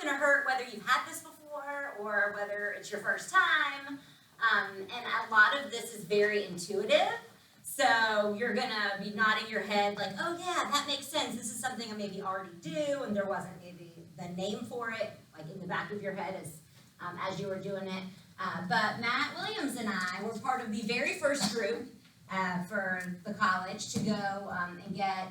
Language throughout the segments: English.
going to hurt whether you've had this before or whether it's your first time. And a lot of this is very intuitive. So you're going to be nodding your head like, oh yeah, that makes sense. This is something I maybe already do, and there wasn't maybe the name for it, like in the back of your head as you were doing it. But Matt Williams and I were part of the very first group for the college to go and get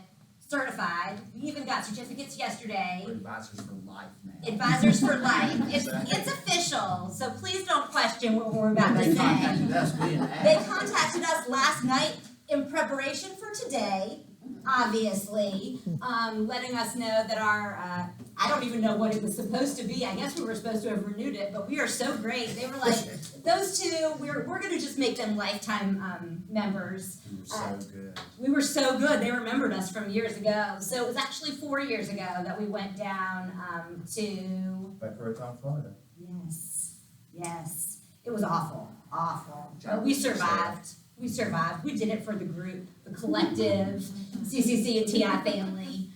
certified. We even got certificates yesterday. We're advisors for life now. Advisors for life. It's official, so please don't question what we're about to say. They contacted us being asked. They contacted us last night in preparation for today, obviously, letting us know that our, I don't even know what it was supposed to be. I guess we were supposed to have renewed it, but we are so great. They were like, those two, we're going to just make them lifetime members. We were so good. We were so good. They remembered us from years ago. So it was actually 4 years ago that we went down to... Boca Raton, Florida. Yes. It was awful. But we survived. We did it for the group, the collective, CCC and TI family.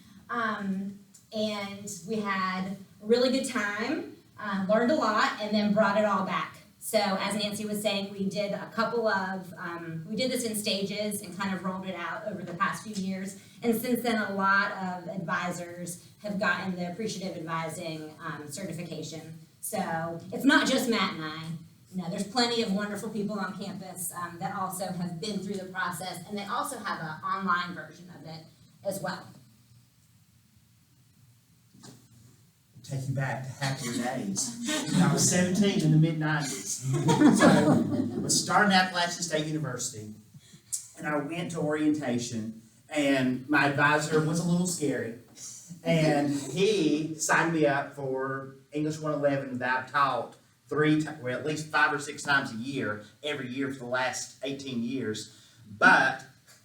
And we had a really good time, learned a lot, and then brought it all back. So as Nancy was saying, we did a couple of, we did this in stages and kind of rolled it out over the past few years. And since then, a lot of advisors have gotten the Appreciative Advising certification. So it's not just Matt and I. You know, there's plenty of wonderful people on campus that also have been through the process, and they also have an online version of it as well. Take you back to happier days. When I was 17 in the mid-90s. So I was starting at Appalachian State University, and I went to orientation, and my advisor was a little scary, and he signed me up for English 111 that I've taught at least 5 or 6 times a year, every year for the last 18 years, but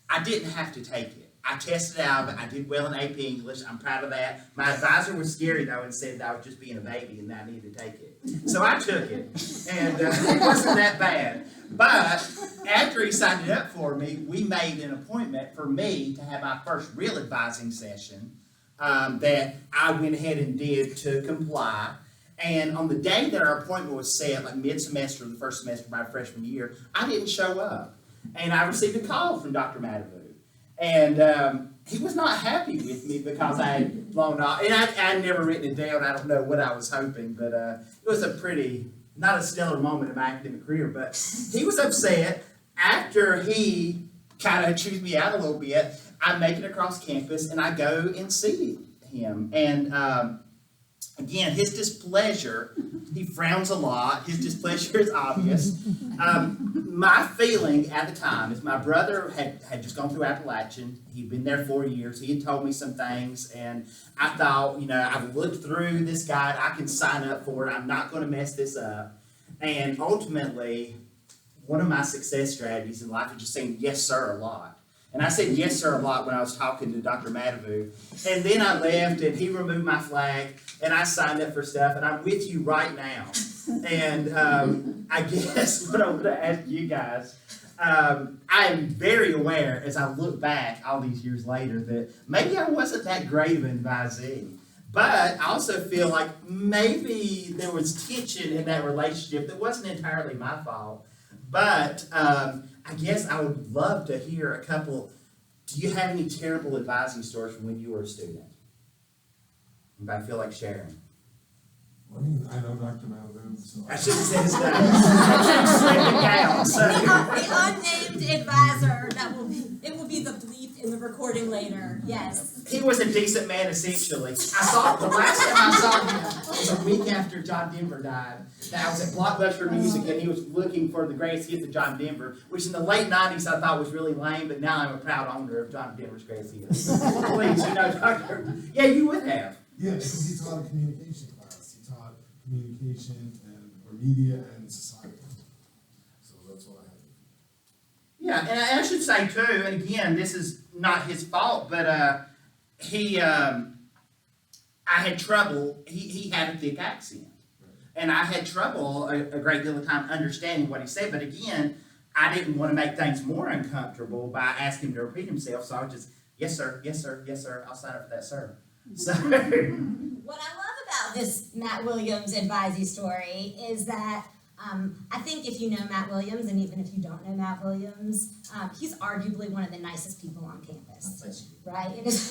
I didn't have to take it. I tested out, I did well in AP English, I'm proud of that. My advisor was scary though and said that I was just being a baby and that I needed to take it. So I took it, and it wasn't that bad. But after he signed it up for me, we made an appointment for me to have my first real advising session that I went ahead and did to comply. And on the day that our appointment was set, like mid-semester, the first semester of my freshman year, I didn't show up. And I received a call from Dr. Madhavu. And he was not happy with me because I had blown off. And I had never written it down. I don't know what I was hoping, but it was not a stellar moment in my academic career. But he was upset. After he kind of chewed me out a little bit, I make it across campus and I go and see him. And again, his displeasure, he frowns a lot. His displeasure is obvious. My feeling at the time is my brother had just gone through Appalachian. He'd been there 4 years. He had told me some things, and I thought, I've looked through this guide. I can sign up for it. I'm not going to mess this up. And ultimately, one of my success strategies in life is just saying yes, sir, a lot. And I said yes, sir, a lot when I was talking to Dr. Madhavu. And then I left, and he removed my flag, and I signed up for stuff, and I'm with you right now. And I guess what I'm going to ask you guys, I am very aware as I look back all these years later that maybe I wasn't that great of an advisee. But I also feel like maybe there was tension in that relationship that wasn't entirely my fault. But I guess I would love to hear a couple. Do you have any terrible advising stories from when you were a student? Anybody feel like sharing? Well, I mean, I know Dr. Malvin, so I should have said his name. I should have said it down. The unnamed advisor, it will be the bleep in the recording later, yes. He was a decent man, essentially. The last time I saw him was a week after John Denver died. Now, I was at Blockbuster Music, and he was looking for the greatest hits of John Denver, which in the late 90s I thought was really lame, but now I'm a proud owner of John Denver's greatest hits. Please, Doctor. Yeah, you would have. yeah, because he taught a communication class. He taught communication or media and society. So that's what I had. Yeah, and I should say too, and again, this is not his fault, but I had trouble. He had a thick accent. And I had trouble a great deal of time understanding what he said. But again, I didn't want to make things more uncomfortable by asking him to repeat himself. So I was just, yes, sir, yes, sir, yes, sir. I'll sign up for that, sir. So What I love about about this Matt Williams advisee story is that I think if you know Matt Williams, and even if you don't know Matt Williams, he's arguably one of the nicest people on campus, right? It is,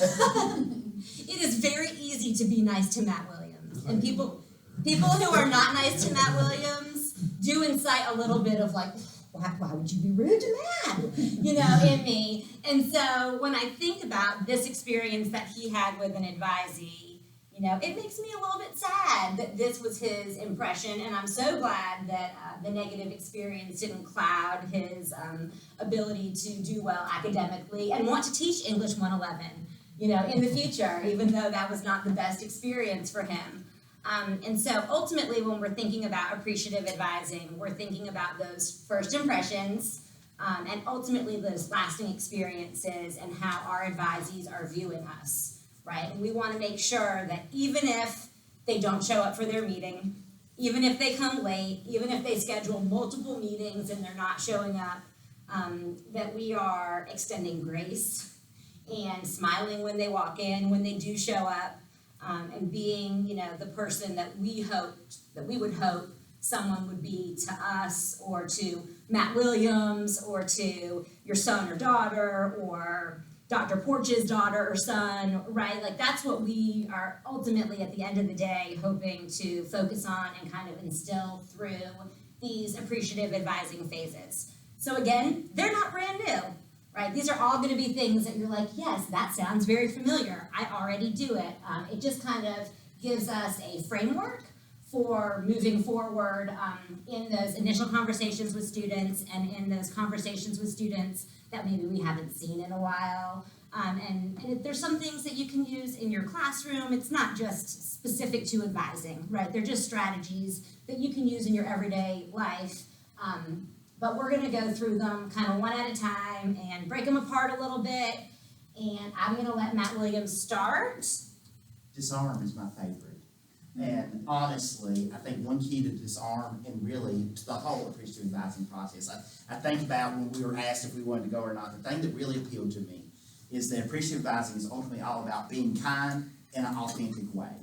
it is very easy to be nice to Matt Williams. And people who are not nice to Matt Williams do incite a little bit of like, why would you be rude to Matt? You know, in me. And so when I think about this experience that he had with an advisee, you know, it makes me a little bit sad that this was his impression, and I'm so glad that the negative experience didn't cloud his ability to do well academically and want to teach English 111, you know, in the future, even though that was not the best experience for him. And so ultimately, when we're thinking about appreciative advising, we're thinking about those first impressions and ultimately those lasting experiences and how our advisees are viewing us. Right? And we want to make sure that even if they don't show up for their meeting, even if they come late, even if they schedule multiple meetings and they're not showing up, that we are extending grace and smiling when they walk in, when they do show up, and being, you know, the person that we would hope someone would be to us or to Matt Williams or to your son or daughter or Dr. Porch's daughter or son, right? Like that's what we are ultimately at the end of the day hoping to focus on and kind of instill through these appreciative advising phases. So again, they're not brand new, right? These are all going to be things that you're like, yes, that sounds very familiar. I already do it. It just kind of gives us a framework for moving forward in those initial conversations with students and in those conversations with students that maybe we haven't seen in a while. And if there's some things that you can use in your classroom, it's not just specific to advising, right? They're just strategies that you can use in your everyday life. But we're gonna go through them kind of one at a time and break them apart a little bit. And I'm gonna let Matt Williams start. Disarm is my favorite. And honestly, I think one key to disarm and really to the whole appreciative advising process, I think about when we were asked if we wanted to go or not, the thing that really appealed to me is that appreciative advising is ultimately all about being kind in an authentic way.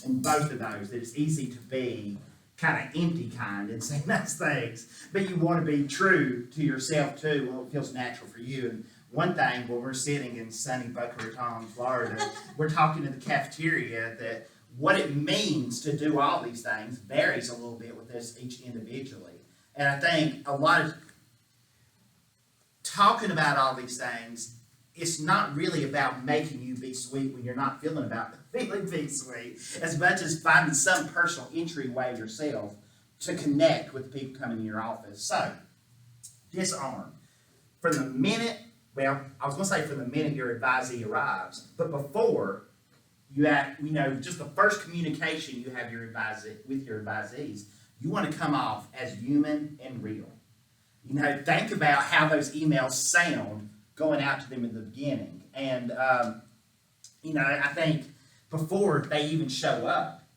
And both of those, that it's easy to be kind of empty kind and say nice things, but you want to be true to yourself too. Well, it feels natural for you. And one thing, when we're sitting in sunny Boca Raton, Florida, we're talking in the cafeteria that what it means to do all these things varies a little bit with us each individually. And I think a lot of talking about all these things, it's not really about making you be sweet when you're not feeling be sweet, as much as finding some personal entryway yourself to connect with the people coming in your office. So, disarm. From the minute, well, I was going to say from the minute your advisee arrives, but before just the first communication you have with your advisees, you want to come off as human and real. You know, think about how those emails sound going out to them in the beginning. And, I think before they even show up,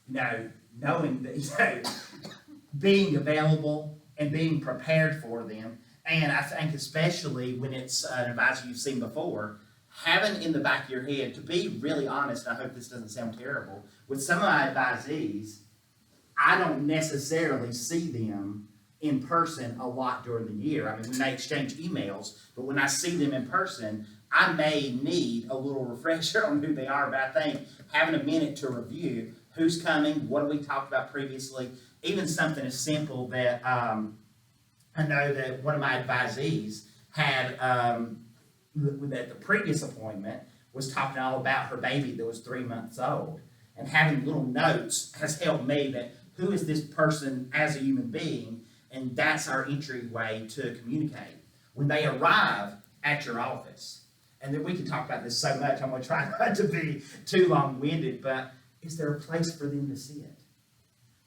knowing that, being available and being prepared for them. And I think especially when it's an advisor you've seen before, having in the back of your head, to be really honest, I hope this doesn't sound terrible, with some of my advisees, I don't necessarily see them in person a lot during the year. I mean, we may exchange emails, but when I see them in person, I may need a little refresher on who they are, but I think having a minute to review who's coming, what we talked about previously, even something as simple that I know that one of my advisees had at the previous appointment was talking all about her baby that was 3 months old. And having little notes has helped me that who is this person as a human being, and that's our entryway to communicate. When they arrive at your office, and then we can talk about this so much, I'm going to try not to be too long-winded, but is there a place for them to sit?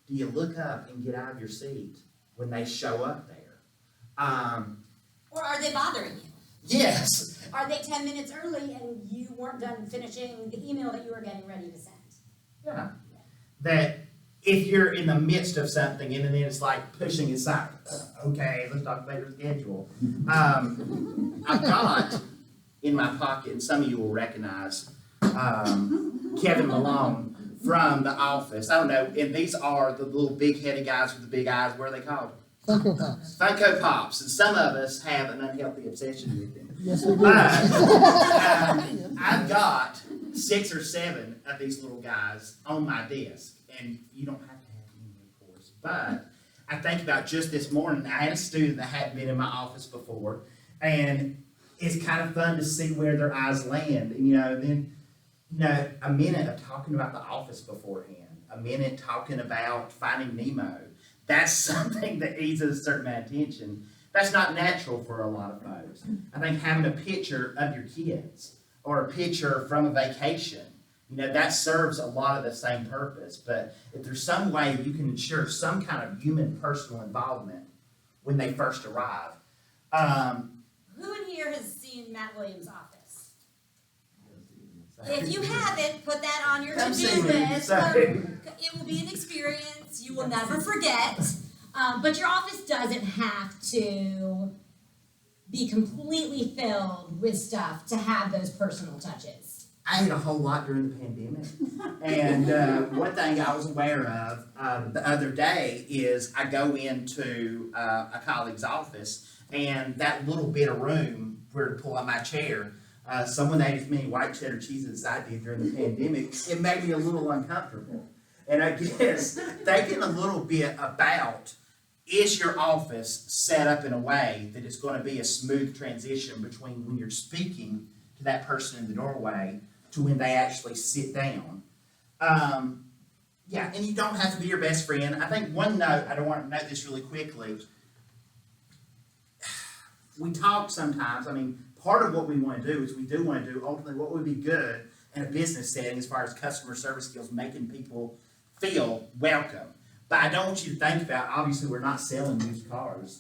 Do you look up and get out of your seat when they show up there? Or are they bothering you? Yes. Are they 10 minutes early and you weren't done finishing the email that you were getting ready to send? Yeah. That if you're in the midst of something and then it's like pushing aside, okay, let's talk about your schedule. I've got in my pocket, and some of you will recognize Kevin Malone from the office. I don't know, and these are the little big-headed guys with the big eyes. What are they called? Funko Pops. Funko Pops. And some of us have an unhealthy obsession with them. Yes, we do. But I've got 6 or 7 of these little guys on my desk, and you don't have to have any, of course. But I think about just this morning, I had a student that hadn't been in my office before, and it's kind of fun to see where their eyes land. And, then, a minute of talking about the office beforehand, a minute talking about Finding Nemo, that's something that needs a certain amount of attention. That's not natural for a lot of folks. I think having a picture of your kids or a picture from a vacation, that serves a lot of the same purpose. But if there's some way you can ensure some kind of human personal involvement when they first arrive. Who in here has seen Matt Williams' office? If you haven't, put that on your Come to-do see me. list. It will be an experience you will never forget. But your office doesn't have to be completely filled with stuff to have those personal touches. I ate a whole lot during the pandemic. And one thing I was aware of the other day is I go into a colleague's office, and that little bit of room where to pull out my chair, someone ate as many white cheddar cheeses as I did during the pandemic. It made me a little uncomfortable. And I guess thinking a little bit about, is your office set up in a way that it's going to be a smooth transition between when you're speaking to that person in the doorway to when they actually sit down? And you don't have to be your best friend. I think one note, I don't want to note this really quickly. We talk sometimes, part of what we want to do is we do want to do ultimately what would be good in a business setting as far as customer service skills, making people feel welcome. But I don't want you to think about, obviously we're not selling used cars.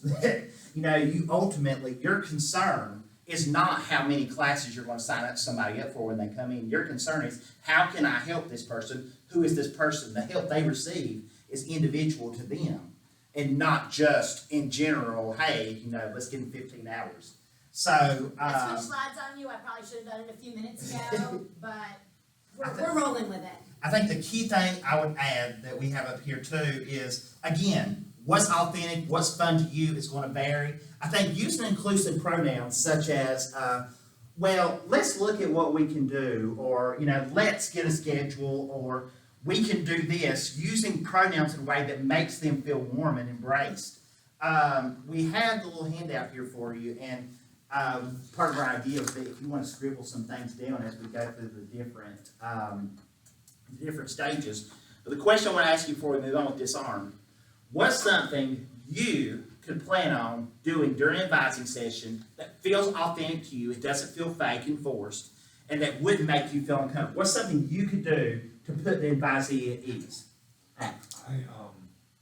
You ultimately, your concern is not how many classes you're going to sign up somebody up for when they come in. Your concern is, how can I help this person? Who is this person? The help they receive is individual to them and not just in general, hey, let's give them 15 hours. So, I switched slides on you. I probably should have done it a few minutes ago, but we're rolling with it. I think the key thing I would add that we have up here too is, again, what's authentic, what's fun to you is going to vary. I think using inclusive pronouns such as, let's look at what we can do, or, let's get a schedule, or we can do this, using pronouns in a way that makes them feel warm and embraced. We have the little handout here for you, and part of our idea is that if you want to scribble some things down as we go through the different stages. But the question I want to ask you before we move on with Disarm, what's something you could plan on doing during an advising session that feels authentic to you, it doesn't feel fake and forced, and that wouldn't make you feel uncomfortable? What's something you could do to put the advisee at ease?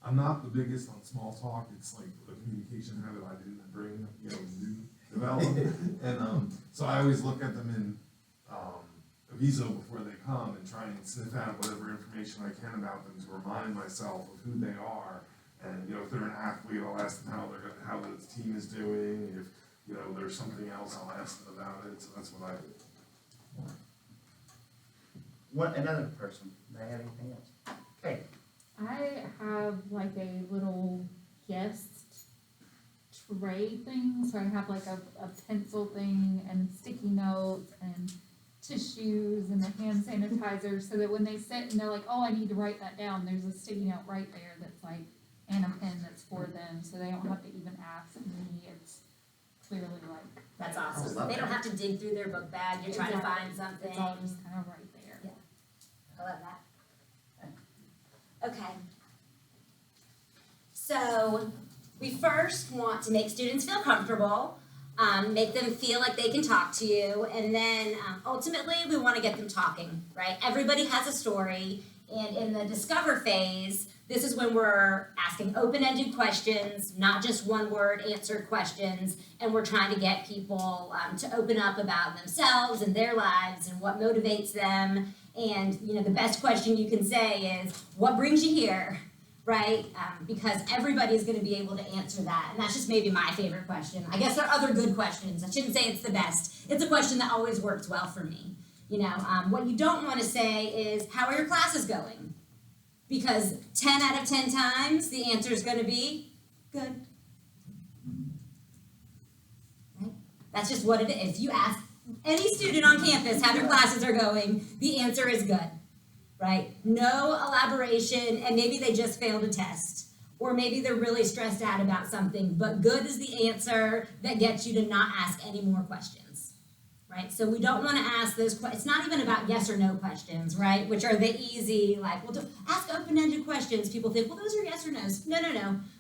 I'm not the biggest on small talk. It's like a communication habit I didn't bring, develop. And so I always look at them in aviso before they come and try and sniff out whatever information I can about them to remind myself of who they are. And if they're an athlete, I'll ask them how the team is doing. If there's something else, I'll ask them about it. So that's what I do. What another person? They have anything else? Okay. I have like a little guest tray thing, so I have like a pencil thing and sticky notes and tissues and the hand sanitizer, so that when they sit and they're like, oh, I need to write that down, there's a sticky note right there that's like, and a pen that's for them, so they don't have to even ask me. It's clearly like, That's I awesome. love They don't that. have to dig through their book bag. You're trying to find something. it's all just kind of right there. Yeah. I love that. Okay. So we first want to make students feel comfortable, make them feel like they can talk to you, and then ultimately we want to get them talking, right? Everybody has a story, and in the discover phase, this is when we're asking open-ended questions, not just one-word answered questions, and we're trying to get people to open up about themselves and their lives and what motivates them. And the best question you can say is, what brings you here, right? Because everybody's going to be able to answer that, and that's just maybe my favorite question. I guess there are other good questions. I shouldn't say it's the best. It's a question that always works well for me. What you don't want to say is, how are your classes going? Because 10 out of 10 times, the answer is going to be good. Right? That's just what it is. If you ask any student on campus how their classes are going, the answer is good, right? No elaboration, and maybe they just failed a test, or maybe they're really stressed out about something, but good is the answer that gets you to not ask any more questions, right? So we don't want to ask those questions. It's not even about yes or no questions, right? Which are the easy, like, well, ask open-ended questions. People think, well, those are yes or no's. No.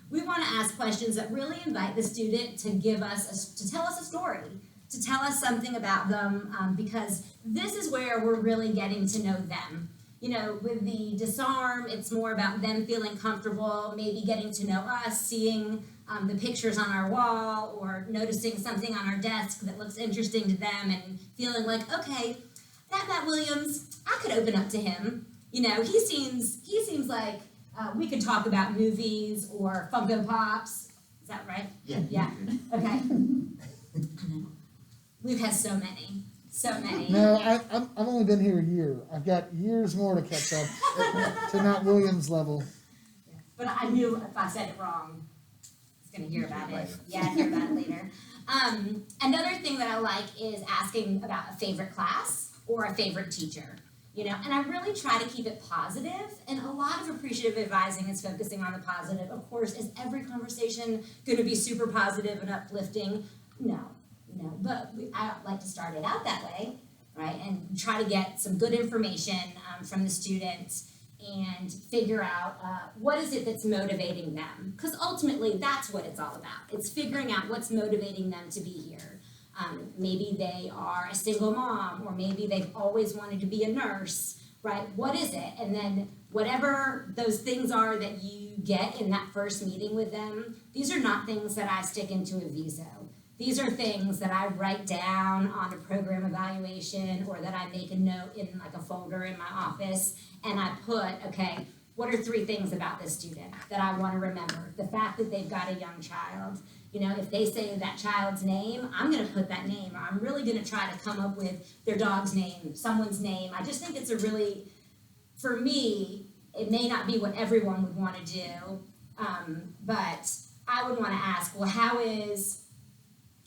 We want to ask questions that really invite the student to to tell us a story, to tell us something about them, because this is where we're really getting to know them. With the Disarm, it's more about them feeling comfortable, maybe getting to know us, seeing the pictures on our wall, or noticing something on our desk that looks interesting to them, and feeling like, okay, that Matt Williams, I could open up to him. He seems like we could talk about movies or Funko Pops. Is that right? Yeah. Okay. We've had so many. No, I've only been here a year. I've got years more to catch up to Matt Williams' level. But I knew if I said it wrong, I was going to hear about it. Yeah, hear about it later. Another thing that I like is asking about a favorite class or a favorite teacher. And I really try to keep it positive, and a lot of appreciative advising is focusing on the positive. Of course, is every conversation going to be super positive and uplifting? No, but I like to start it out that way, right? And try to get some good information from the students and figure out what is it that's motivating them. Because ultimately, that's what it's all about. It's figuring out what's motivating them to be here. Maybe they are a single mom, or maybe they've always wanted to be a nurse, right? What is it? And then whatever those things are that you get in that first meeting with them, these are not things that I stick into a viso. These are things that I write down on a program evaluation, or that I make a note in like a folder in my office, and I put, okay, what are 3 things about this student that I want to remember? The fact that they've got a young child. If they say that child's name, I'm going to put that name. I'm really going to try to come up with their dog's name, someone's name. I just think it's for me, it may not be what everyone would want to do, but I would want to ask, well, how is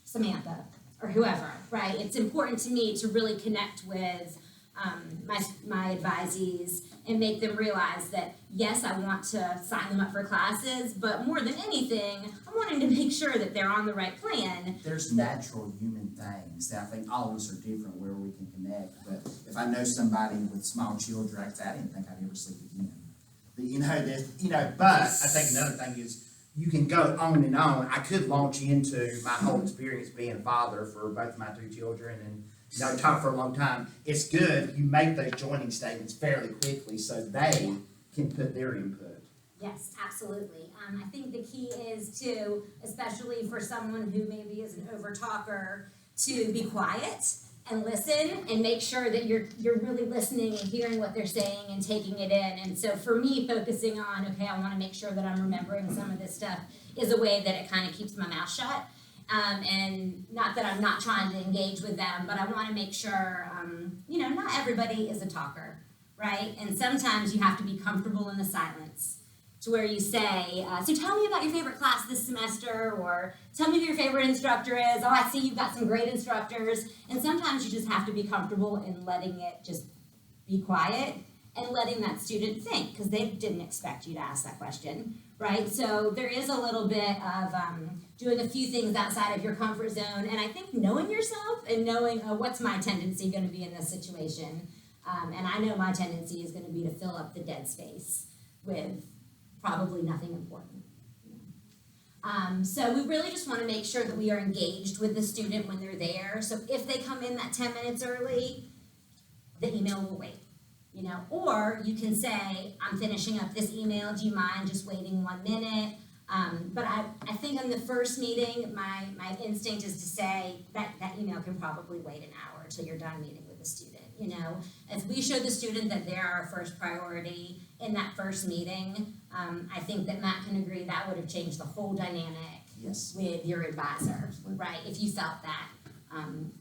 Samantha or whoever, right? It's important to me to really connect with my advisees and make them realize that, yes, I want to sign them up for classes, but more than anything, I'm wanting to make sure that they're on the right plan. There's natural human things that I think all of us are different where we can connect. But if I know somebody with small children, I didn't think I'd ever sleep again. But but I think another thing is you can go on and on. I could launch into my whole experience being a father for both of my 2 children and talk for a long time. It's good you make those joining statements fairly quickly so they can put their input. Yes, absolutely. I think the key is to, especially for someone who maybe is an over talker, to be quiet and listen and make sure that you're really listening and hearing what they're saying and taking it in. And so for me, focusing on, okay, I want to make sure that I'm remembering some of this stuff is a way that it kind of keeps my mouth shut. And not that I'm not trying to engage with them, but I want to make sure, not everybody is a talker, right? And sometimes you have to be comfortable in the silence to where you say, so tell me about your favorite class this semester, or tell me who your favorite instructor is. Oh, I see you've got some great instructors. And sometimes you just have to be comfortable in letting it just be quiet and letting that student think, because they didn't expect you to ask that question, right? So there is a little bit of doing a few things outside of your comfort zone, and I think knowing yourself and knowing what's my tendency going to be in this situation, and I know my tendency is going to be to fill up the dead space with probably nothing important. So we really just want to make sure that we are engaged with the student when they're there. So if they come in that 10 minutes early, the email will wait. Or you can say, I'm finishing up this email, do you mind just waiting 1 minute? But I think in the first meeting, my instinct is to say that email can probably wait an hour until you're done meeting with the student. If we show the student that they're our first priority in that first meeting, I think that Matt can agree that would have changed the whole dynamic with your advisor, right? If you felt that.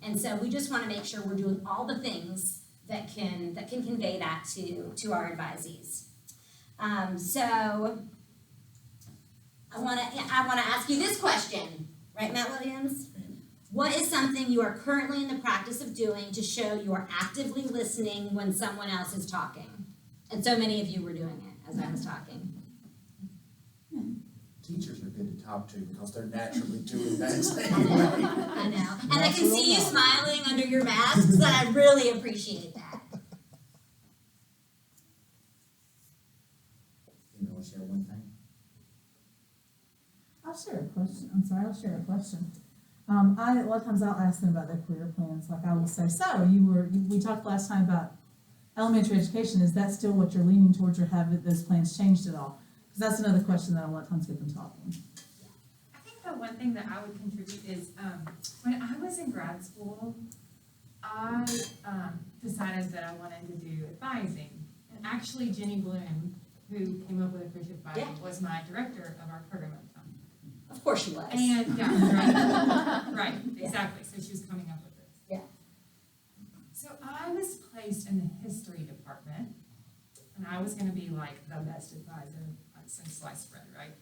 And so we just want to make sure we're doing all the things that can convey that to our advisees. So I wanna ask you this question, right, Matt Williams? What is something you are currently in the practice of doing to show you are actively listening when someone else is talking? And so many of you were doing it as I was talking. Teachers are good to talk to because they're naturally doing that I know. And I can see you smiling under your masks, and I really appreciate that. You know, share one thing. I'll share a question. I'll share a question. A lot of times I'll ask them about their career plans. Like I will say, so we talked last time about elementary education. Is that still what you're leaning towards, or have those plans changed at all? Because that's another question that a lot of times get them talking. I think the one thing that I would contribute is, when I was in grad school, I decided that I wanted to do advising. And actually Jenny Bloom, who came up with Appreciative Advising, was my director of our program at the time. Of course she was. And, yeah, right, exactly, so she was coming up with this. Yeah. So I was placed in the history department, and I was gonna be like the best advisor since sliced bread, right?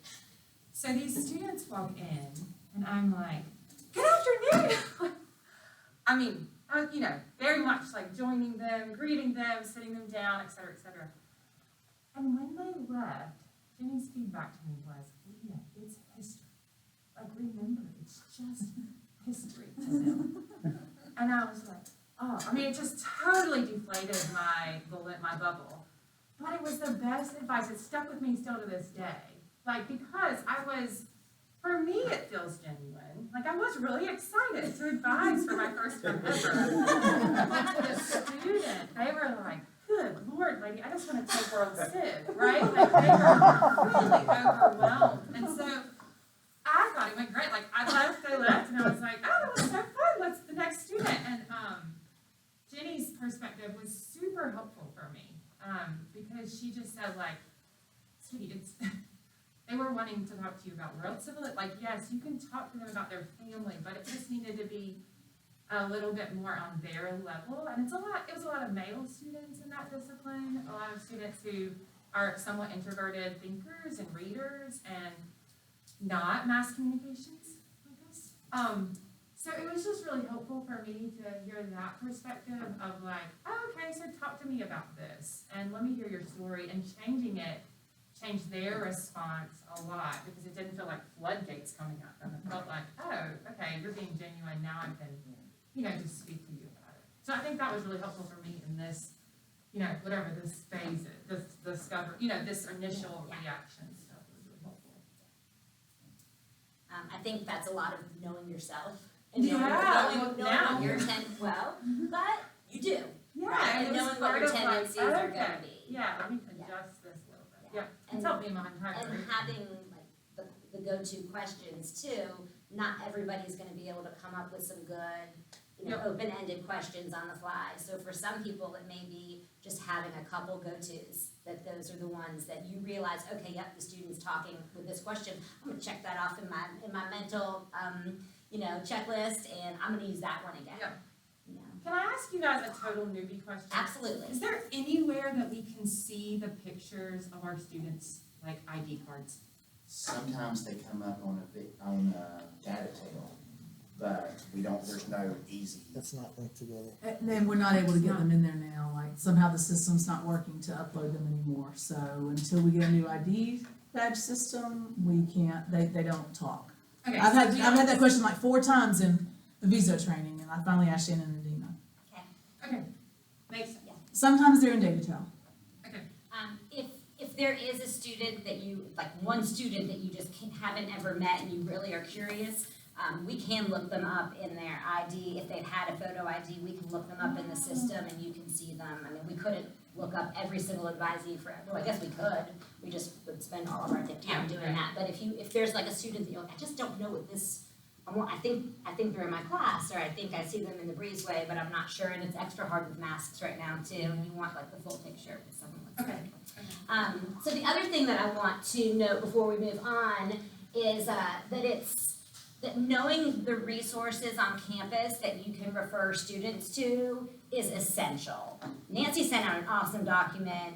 So these students walk in, and I'm like, good afternoon! I mean, you know, very much like joining them, greeting them, sitting them down, et cetera, et cetera. And when they left, Jenny's feedback to me was, Leah, it's history. Like, remember, it's just history to them. And I was like, oh, I mean, it just totally deflated my bubble. But it was the best advice. It stuck with me still to this day. Like, because for me, it feels genuine. Like, I was really excited to advise for my first time ever. But the student, they were like, good Lord, lady, I just want to take World Civ, right? Like, they were really overwhelmed. And so I thought it went great. Like, they left, and I was like, oh, that was so fun. What's the next student? And Jenny's perspective was super helpful for me. Because she just said, like, sweetie, they were wanting to talk to you about world civil. Like, yes, you can talk to them about their family, but it just needed to be a little bit more on their level. And it was a lot of male students in that discipline, a lot of students who are somewhat introverted thinkers and readers and not mass communications, I guess. So it was just really helpful for me to hear that perspective of like, oh, okay, so talk to me about this, and let me hear your story, and changed their response a lot, because it didn't feel like floodgates coming at them. It felt like, oh, okay, you're being genuine, now I can, just speak to you about it. So I think that was really helpful for me in this, whatever this phase is, this discover, this initial reaction stuff was really helpful. I think that's a lot of knowing yourself. And knowing now. what your well, but you do. Yeah, right? And it was knowing what your tendencies are going to be. Yeah, let me adjust this a little bit. Yeah. Yeah, it's helped me my entire And career. having like the go-to questions too. Not everybody's going to be able to come up with some good, open-ended questions on the fly. So for some people, it may be just having a couple go-tos. That those are the ones that you realize, okay, yep, the student's talking with this question. I'm going to check that off in my mental, checklist, and I'm going to use that one again. Yep. Can I ask you guys a total newbie question? Absolutely. Is there anywhere that we can see the pictures of our students, like ID cards? Sometimes they come up on a data table, but there's no easy. It's not linked together. And then we're not able to get them in there now. Like somehow the system's not working to upload them anymore. So until we get a new ID badge system, we can't. They don't talk. Okay, I've had that question like 4 times in the visa training, and I finally asked Shannon and Dina. Okay, makes sense. Sometimes they're in Datatel. Okay. If there is a student that you, like one student that you just haven't ever met and you really are curious, we can look them up in their ID. If they've had a photo ID, we can look them up in the system and you can see them. I mean, we couldn't look up every single advisee well, I guess we could. We just would spend all of our time doing that. But if there's like a student that you're like, I just don't know what this, I think they're in my class, or I think I see them in the breezeway, but I'm not sure, and it's extra hard with masks right now too, and you want like the full picture with someone looks like. So the other thing that I want to note before we move on is that knowing the resources on campus that you can refer students to is essential. Nancy sent out an awesome document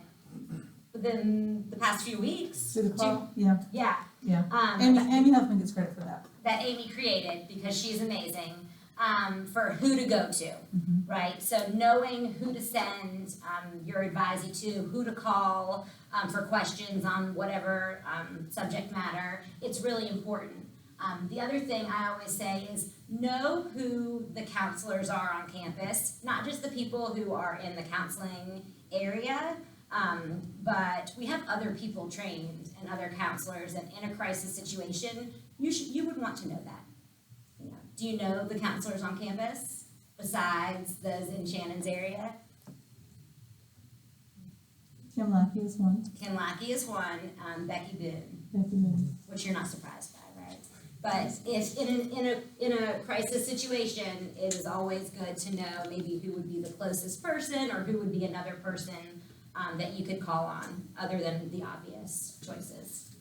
within the past few weeks. Through the call, yeah, Yeah, yeah. um, Amy Huffman gets credit for that. that Amy created because she's amazing, for who to go to, right? So knowing who to send your advisee to, who to call for questions on whatever subject matter, it's really important. The other thing I always say is know who the counselors are on campus, not just the people who are in the counseling area, but we have other people trained and other counselors, and in a crisis situation, you would want to know that. You know, do you know the counselors on campus besides those in Shannon's area? Kim Lackey is one. Kim Lackey is one, Becky Boone, Becky Moon. which you're not surprised by, right? But if in a crisis situation, it is always good to know maybe who would be the closest person or who would be another person that you could call on other than the obvious choices.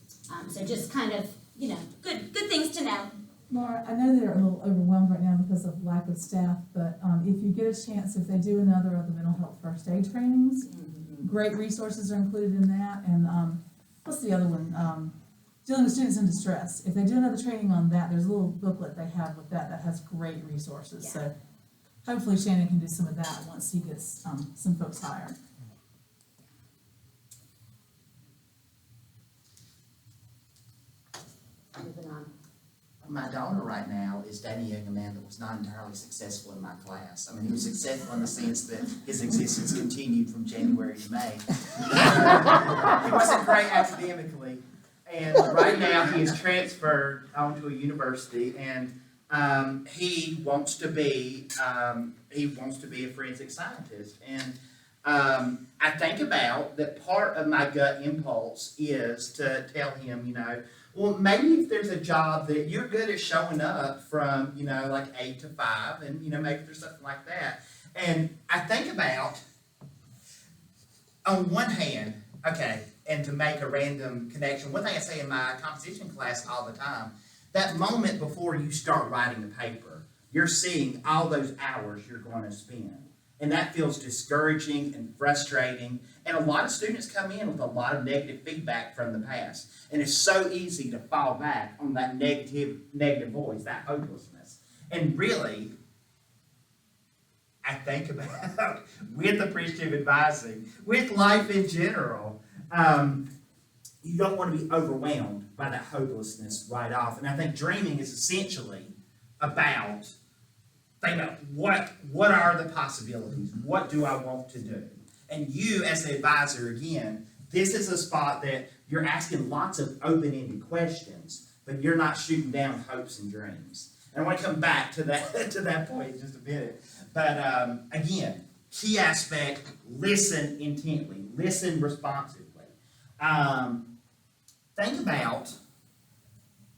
So just kind of, you know, good things to know. Laura, I know they're a little overwhelmed right now because of lack of staff, but if you get a chance, if they do another of the mental health first aid trainings, great resources are included in that. And what's the other one? Dealing with students in distress. If they do another training on that, there's a little booklet they have with that has great resources. Yeah. So hopefully Shannon can do some of that once he gets some folks hired. Moving on. My daughter right now is dating a young man that was not entirely successful in my class. I mean, he was successful in the sense that his existence continued from January to May. He wasn't great academically, and right now he is transferred onto a university, and he wants to be a forensic scientist. And I think about that part of my gut impulse is to tell him, you know, well, maybe if there's a job that you're good at showing up from, you know, like 8 to 5, and, you know, maybe there's something like that. And I think about, on one hand, okay, and to make a random connection, one thing I say in my composition class all the time, that moment before you start writing the paper, you're seeing all those hours you're going to spend. And that feels discouraging and frustrating. And a lot of students come in with a lot of negative feedback from the past. And it's so easy to fall back on that negative voice, that hopelessness. And really, I think about, with appreciative advising, with life in general, you don't want to be overwhelmed by that hopelessness right off. And I think dreaming is essentially about think about what are the possibilities? What do I want to do? And you, as the advisor, again, this is a spot that you're asking lots of open-ended questions, but you're not shooting down hopes and dreams. And I want to come back to that point in just a minute. But again, key aspect: listen intently, listen responsively. Think about,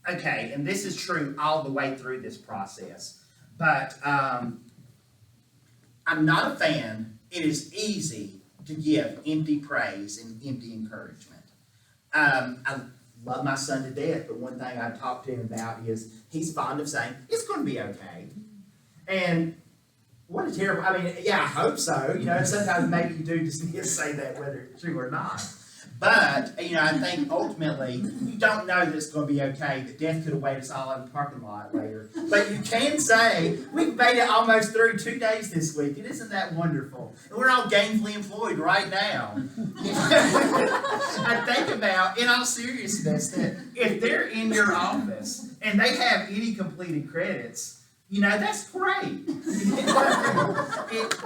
okay, and this is true all the way through this process. But I'm not a fan. It is easy to give empty praise and empty encouragement. I love my son to death, but one thing I talk to him about is he's fond of saying, it's going to be okay. And what a terrible, I mean, yeah, I hope so. You know, sometimes maybe you do just need to say that whether it's true or not. But, you know, I think ultimately, you don't know that it's going to be okay, that death could await us all in the parking lot later. But you can say, we've made it almost through 2 days this week, and isn't that wonderful? And we're all gainfully employed right now. I think about, in all seriousness, that if they're in your office and they have any completed credits, you know, that's great.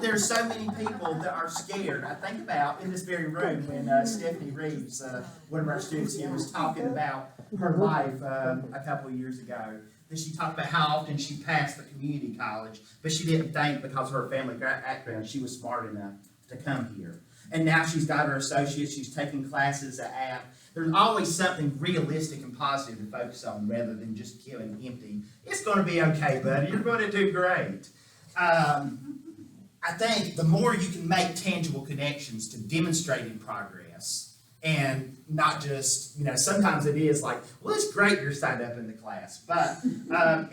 There's so many people that are scared. I think about in this very room when Stephanie Reeves, one of our students here, was talking about her life a couple of years ago. That she talked about how often she passed the community college, but she didn't think because of her family background she was smart enough to come here. And now she's got her associates, she's taking classes at. There's always something realistic and positive to focus on rather than just killing empty. It's going to be okay, buddy. You're going to do great. I think the more you can make tangible connections to demonstrating progress and not just, you know, sometimes it is like, well, it's great you're signed up in the class, but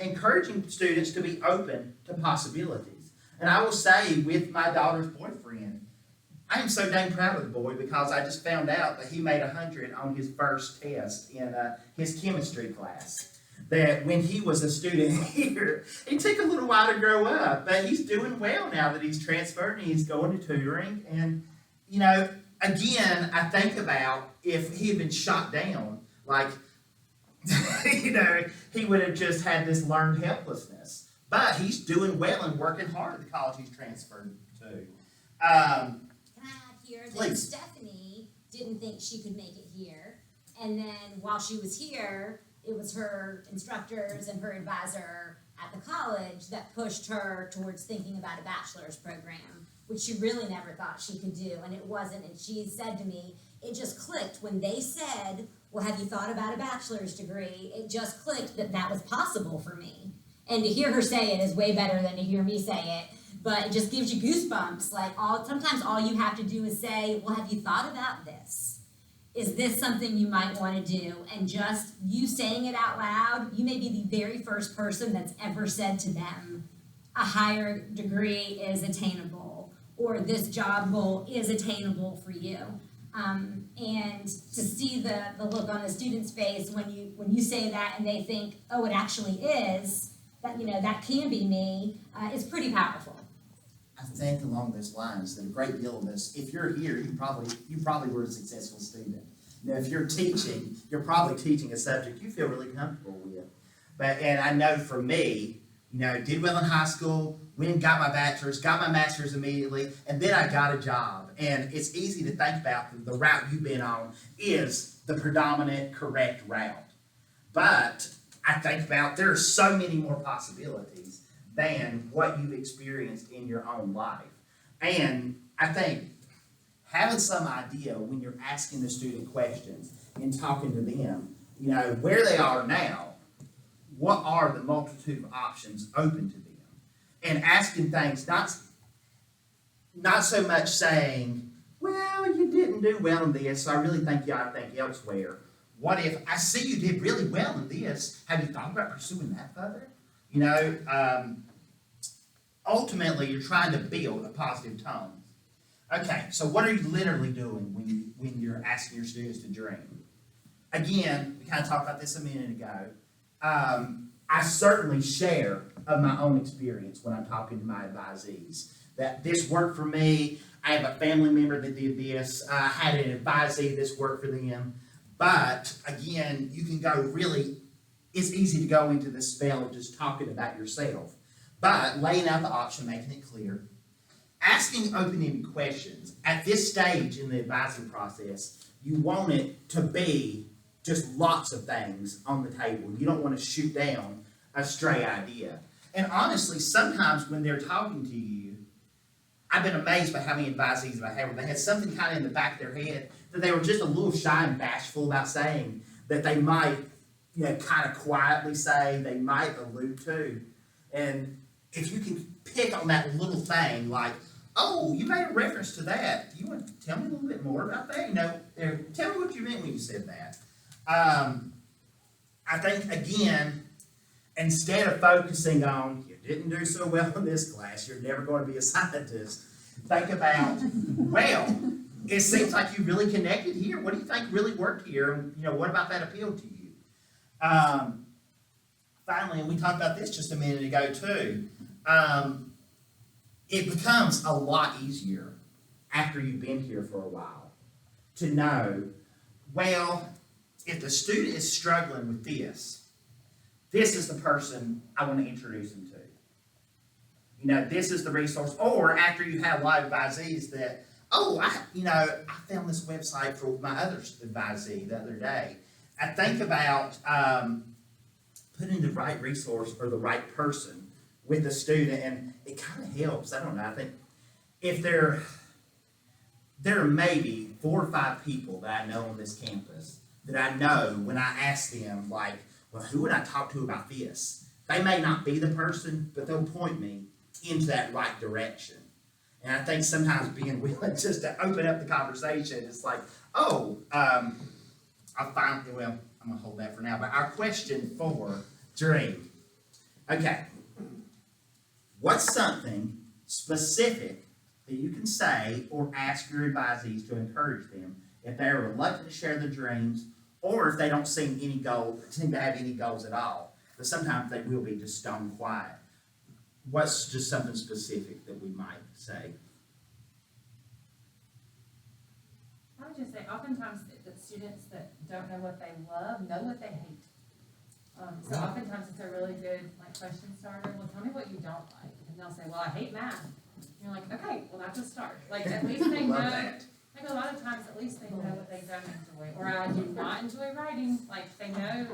encouraging students to be open to possibilities. And I will say, with my daughter's boyfriend, I am so dang proud of the boy because I just found out that he made 100 on his first test in his chemistry class. That when he was a student here, it took a little while to grow up, but he's doing well now that he's transferred and he's going to tutoring. And, you know, again, I think about if he had been shot down, like, you know, he would have just had this learned helplessness. But he's doing well and working hard at the college he's transferred to. Can I add here that Please. Stephanie didn't think she could make it here, and then while she was here, it was her instructors and her advisor at the college that pushed her towards thinking about a bachelor's program, which she really never thought she could do, and it wasn't. And she said to me, it just clicked when they said, well, have you thought about a bachelor's degree? It just clicked that that was possible for me. And to hear her say it is way better than to hear me say it, but it just gives you goosebumps. Like, sometimes all you have to do is say, well, have you thought about this? Is this something you might want to do? And just you saying it out loud, you may be the very first person that's ever said to them, a higher degree is attainable, or this job goal is attainable for you. And to see the look on the student's face when you say that and they think, oh, it actually is, that, you know, that can be me, is pretty powerful. I think along those lines that a great deal of this, if you're here, you probably were a successful student. Now, if you're teaching, you're probably teaching a subject you feel really comfortable with. And I know for me, you know, did well in high school, went and got my bachelor's, got my master's immediately, and then I got a job. And it's easy to think about the route you've been on is the predominant correct route. But I think about there are so many more possibilities than what you've experienced in your own life. And I think having some idea when you're asking the student questions and talking to them, you know, where they are now, what are the multitude of options open to them? And asking things, not so much saying, well, you didn't do well in this, so I really think you ought to think elsewhere. What if, I see you did really well in this, have you thought about pursuing that further? You know, ultimately, you're trying to build a positive tone. Okay, so what are you literally doing when you're asking your students to dream? Again, we kind of talked about this a minute ago. I certainly share of my own experience when I'm talking to my advisees. That this worked for me, I have a family member that did this, I had an advisee this worked for them. But again, you can go really, it's easy to go into the spell of just talking about yourself. But laying out the option, making it clear, asking open-ended questions. At this stage in the advising process, you want it to be just lots of things on the table. You don't want to shoot down a stray idea. And honestly, sometimes when they're talking to you, I've been amazed by how many advisees I had where they had something kind of in the back of their head that they were just a little shy and bashful about saying, that they might, you know, kind of quietly say, they might allude to. And if you can pick on that little thing, like, oh, you made a reference to that. You want to tell me a little bit more about that? You know, tell me what you meant when you said that. I think, again, instead of focusing on, you didn't do so well in this class, you're never going to be a scientist, think about, well, it seems like you really connected here. What do you think really worked here? And, you know, what about that appealed to you? Finally, and we talked about this just a minute ago too, it becomes a lot easier after you've been here for a while to know, well, if the student is struggling with this is the person I want to introduce them to. You know, this is the resource. Or after you have a lot of advisees that, oh, I found this website for my other advisee the other day. I think about putting the right resource or the right person with the student, and it kind of helps. I don't know. I think if there are maybe 4 or 5 people that I know on this campus that I know when I ask them, like, well, who would I talk to about this? They may not be the person, but they'll point me into that right direction. And I think sometimes being willing just to open up the conversation, it's like, oh, I'm going to hold that for now. But our question for Dream. Okay. What's something specific that you can say or ask your advisees to encourage them if they are reluctant to share their dreams or if they don't seem to have any goals at all. But sometimes they will be just stone quiet. What's just something specific that we might say? I would just say, oftentimes, the students that don't know what they love know what they hate. So oftentimes it's a really good, like, question starter. Well, tell me what you don't like. And they'll say, well, I hate math. And you're like, okay, well, that's a start. Like, at least they know, Love that. like, a lot of times, at least they know what they don't enjoy. Or I do not enjoy writing. Like, they know,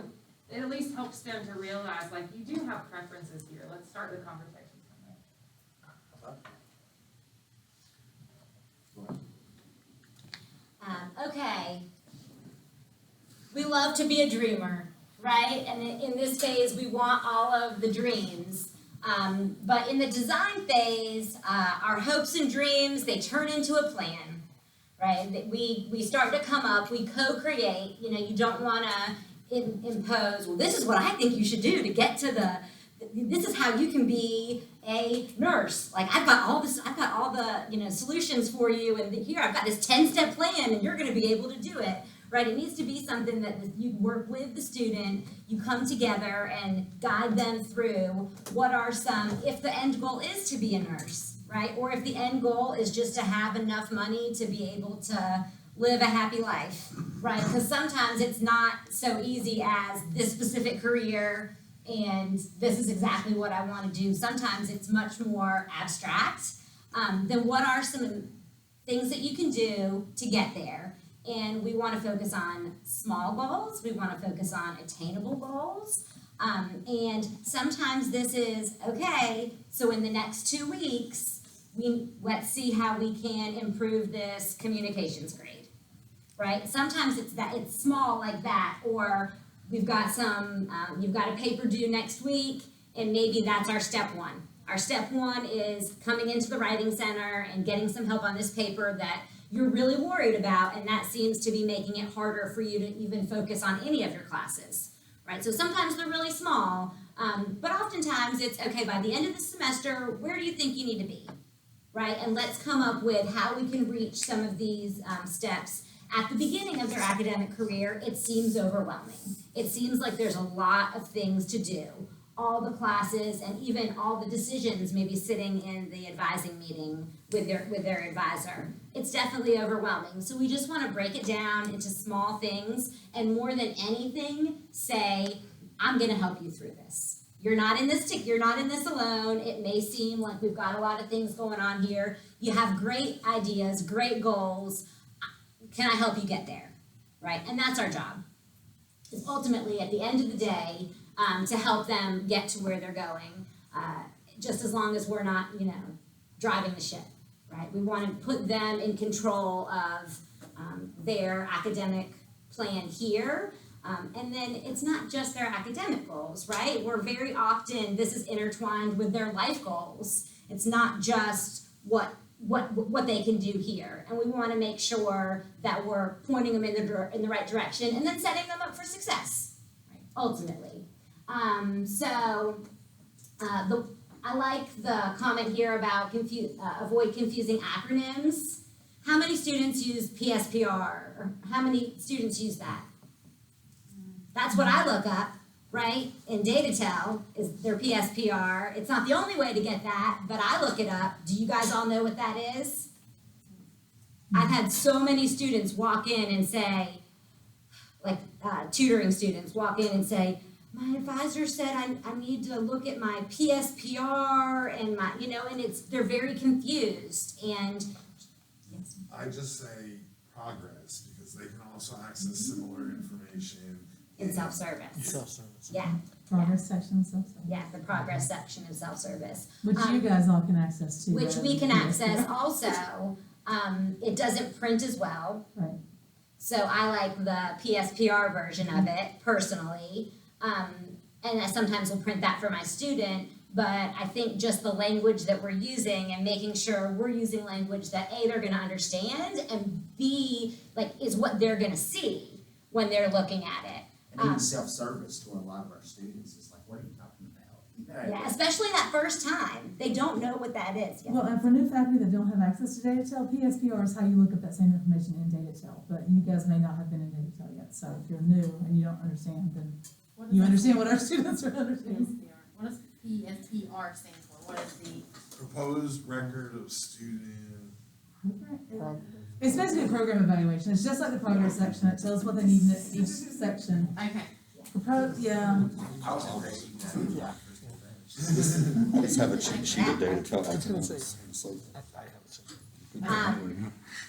it at least helps them to realize, like, you do have preferences here. Let's start the conversation from there. Okay. We love to be a dreamer, right? And in this phase, we want all of the dreams. But in the design phase, our hopes and dreams, they turn into a plan, right? We start to come up, we co-create. You know, you don't want to impose, well, this is what I think you should do to get to this is how you can be a nurse. Like, I've got all the solutions for you, and here I've got this 10-step plan, and you're going to be able to do it, right? It needs to be something that you work with the student, you come together and guide them through what are some, if the end goal is to be a nurse, right? Or if the end goal is just to have enough money to be able to live a happy life, right? Because sometimes it's not so easy as this specific career and this is exactly what I want to do. Sometimes it's much more abstract. Then what are some things that you can do to get there? And we want to focus on small goals. We want to focus on attainable goals. And sometimes this is, okay, so in the next 2 weeks, let's see how we can improve this communications grade, right? Sometimes it's small like that, or we've got you've got a paper due next week, and maybe that's our step one. Our step one is coming into the writing center and getting some help on this paper that you're really worried about, and that seems to be making it harder for you to even focus on any of your classes, right? So sometimes they're really small, but oftentimes it's, okay, by the end of the semester, where do you think you need to be, right? And let's come up with how we can reach some of these steps. At the beginning of their academic career, it seems overwhelming. It seems like there's a lot of things to do. All the classes and even all the decisions, maybe sitting in the advising meeting with their advisor. It's definitely overwhelming. So we just want to break it down into small things, and more than anything, say, I'm going to help you through this. You're not in this alone. It may seem like we've got a lot of things going on here. You have great ideas, great goals. Can I help you get there, right? And that's our job. It's ultimately, at the end of the day, to help them get to where they're going, just as long as we're not, driving the ship, right? We want to put them in control of their academic plan here. And then it's not just their academic goals, right? We're very often, this is intertwined with their life goals. It's not just what they can do here, and we want to make sure that we're pointing them in the right direction, and then setting them up for success, right? Ultimately. I like the comment here about avoid confusing acronyms. How many students use PSPR, or how many students use that? That's what I look up, right? In DataTel is their PSPR. It's not the only way to get that, but I look it up. Do you guys all know what that is? I've had so many students walk in and say, like tutoring students walk in and say, my advisor said I need to look at my PSPR and they're very confused. And yes. I just say progress, because they can also access similar information In self-service. Self-service. Yeah, Progress section, self-service. yeah, the progress section of self-service. Which you guys all can access too. Which right? we can Yeah. access also. It doesn't print as well. Right. So I like the PSPR version of it personally. And I sometimes will print that for my student, but I think just the language that we're using and making sure we're using language that A, they're gonna understand, and B, is what they're gonna see when they're looking at it. And even self-service to a lot of our students is like, what are you talking about? Yeah, especially that first time. They don't know what that is yet. Well, and for new faculty that don't have access to DataTel, PSPR is how you look up that same information in DataTel, but you guys may not have been in DataTel yet, so if you're new and you don't understand, then What does you that understand what our students are understanding. PSPR, what does PSPR stand for? What is the? Proposed record of student. It's basically a program evaluation, it's just like the progress section, it tells what they need in each section. Okay. Yeah, I was in grade, you know. I just have a cheat sheet of data telling I was gonna me. say, So,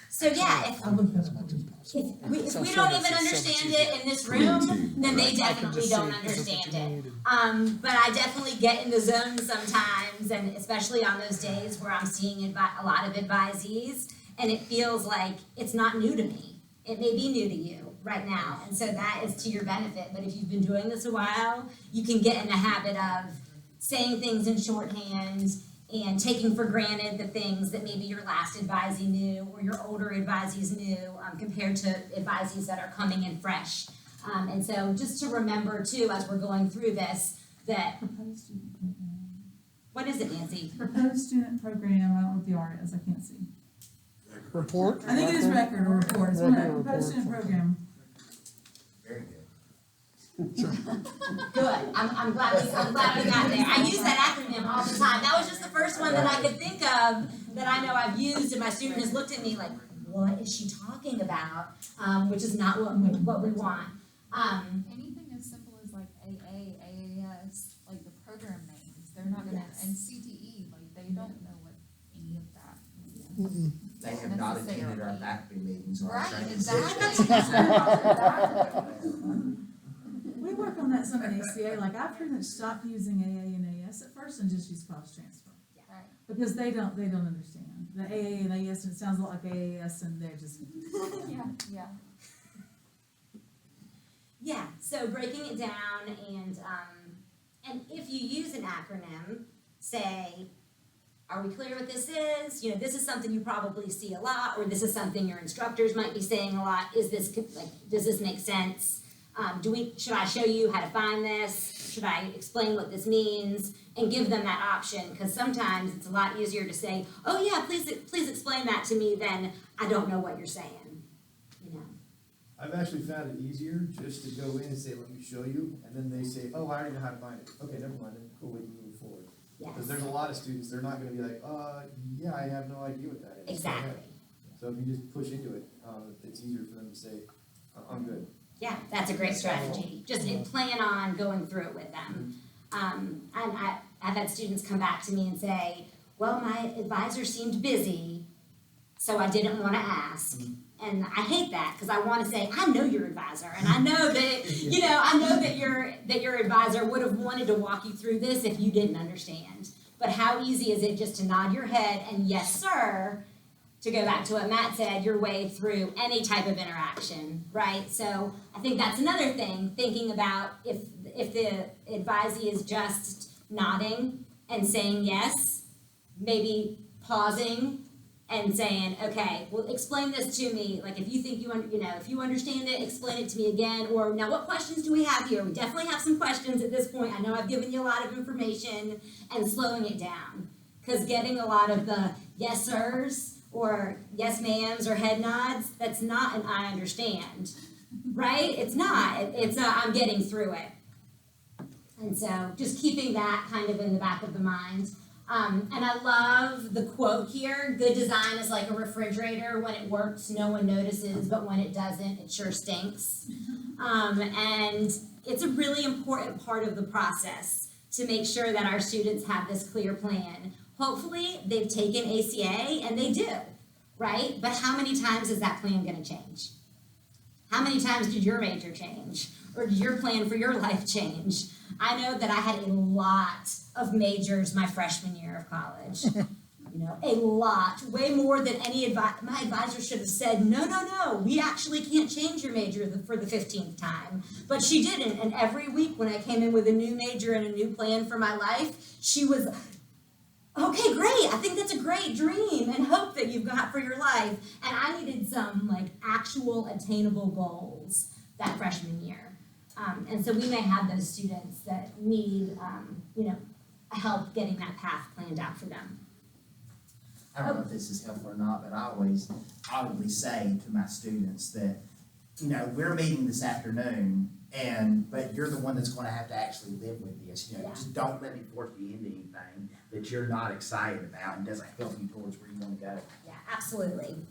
So yeah, if I looked at it. if we don't even understand it in this room, then they definitely don't understand it. But I definitely get in the zone sometimes, and especially on those days where I'm seeing a lot of advisees, and it feels like it's not new to me. It may be new to you right now, and so that is to your benefit. But if you've been doing this a while, you can get in the habit of saying things in shorthand and taking for granted the things that maybe your last advisee knew or your older advisees knew compared to advisees that are coming in fresh. And so just to remember too, as we're going through this, that, Proposed student program. what is it, Nancy? Proposed student program, I don't know what the R is, I can't see. report? I think it is record or report, it's one of the proposed student program. Very good. Good, I'm glad we got there. I use that acronym all the time. That was just the first one that I could think of that I know I've used, and my student has looked at me like, what is she talking about? Which is not what we want. Anything as simple as like AA, AAS, like the program names, they're not gonna, Yes. and CTE, like they don't know what any of that means. They have not attended our faculty meetings or our Right, training exactly. sessions. We work on that some in ACA, like I pretty much stopped using AA and AS at first and just used cross transfer. Right. Because they don't understand. The AA and AS, and it sounds a lot like AAS and they're just. Yeah, yeah. Yeah, so breaking it down and if you use an acronym, say, are we clear what this is? You know, this is something you probably see a lot, or this is something your instructors might be saying a lot. Is this, like, does this make sense? Should I show you how to find this? Should I explain what this means? And give them that option, because sometimes it's a lot easier to say, oh yeah, please explain that to me than I don't know what you're saying, you know? I've actually found it easier just to go in and say, let me show you, and then they say, oh, I already know how to find it. Okay, never mind, then cool, we can move forward. Yes, Because there's a lot of students, they're not gonna be like, yeah, I have no idea what that is. exactly. So if you just push into it, it's easier for them to say, I'm good. Yeah, that's a great strategy. Just plan on going through it with them. And I've had students come back to me and say, well, my advisor seemed busy, so I didn't want to ask. And I hate that, because I want to say, I know your advisor, and I know that, you know, I know that your advisor would have wanted to walk you through this if you didn't understand. But how easy is it just to nod your head and yes, sir, to go back to what Matt said, your way through any type of interaction, right? So I think that's another thing, thinking about if the advisee is just nodding and saying yes, maybe pausing and saying, okay, well, explain this to me. Like, if you think if you understand it, explain it to me again. Or now, what questions do we have here? We definitely have some questions at this point. I know I've given you a lot of information, and slowing it down, because getting a lot of the yes sirs or yes ma'ams or head nods, that's not an I understand, right? It's not. It's I'm getting through it. And so just keeping that kind of in the back of the mind. And I love the quote here, good design is like a refrigerator. When it works, no one notices, but when it doesn't, it sure stinks. And it's a really important part of the process to make sure that our students have this clear plan. Hopefully, they've taken ACA, and they do, right? But how many times is that plan gonna change? How many times did your major change? Or did your plan for your life change? I know that I had a lot of majors my freshman year of college. You know, a lot, way more than my advisor should have said, no, we actually can't change your major for the 15th time. But she didn't, and every week when I came in with a new major and a new plan for my life, she was, okay, great, I think that's a great dream and hope that you've got for your life. And I needed some like actual attainable goals that freshman year. And so we may have those students that need, help getting that path planned out for them. I don't know if this is helpful or not, but I always audibly say to my students that, you know, we're meeting this afternoon, but you're the one that's gonna have to actually live with this, you know, Yeah. just don't let me force you into anything that you're not excited about and doesn't help you towards where you wanna go. Yeah, absolutely.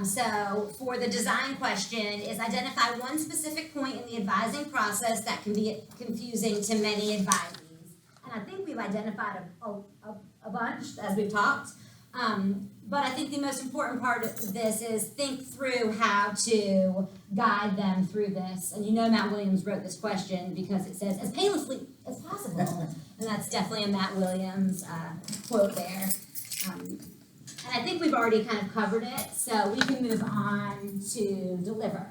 So for the design question is identify one specific point in the advising process that can be confusing to many advisees. And I think we've identified a bunch as we've talked. But I think the most important part of this is think through how to guide them through this. And you know Matt Williams wrote this question because it says as painlessly as possible. And that's definitely a Matt Williams quote there. And I think we've already kind of covered it, so we can move on to deliver.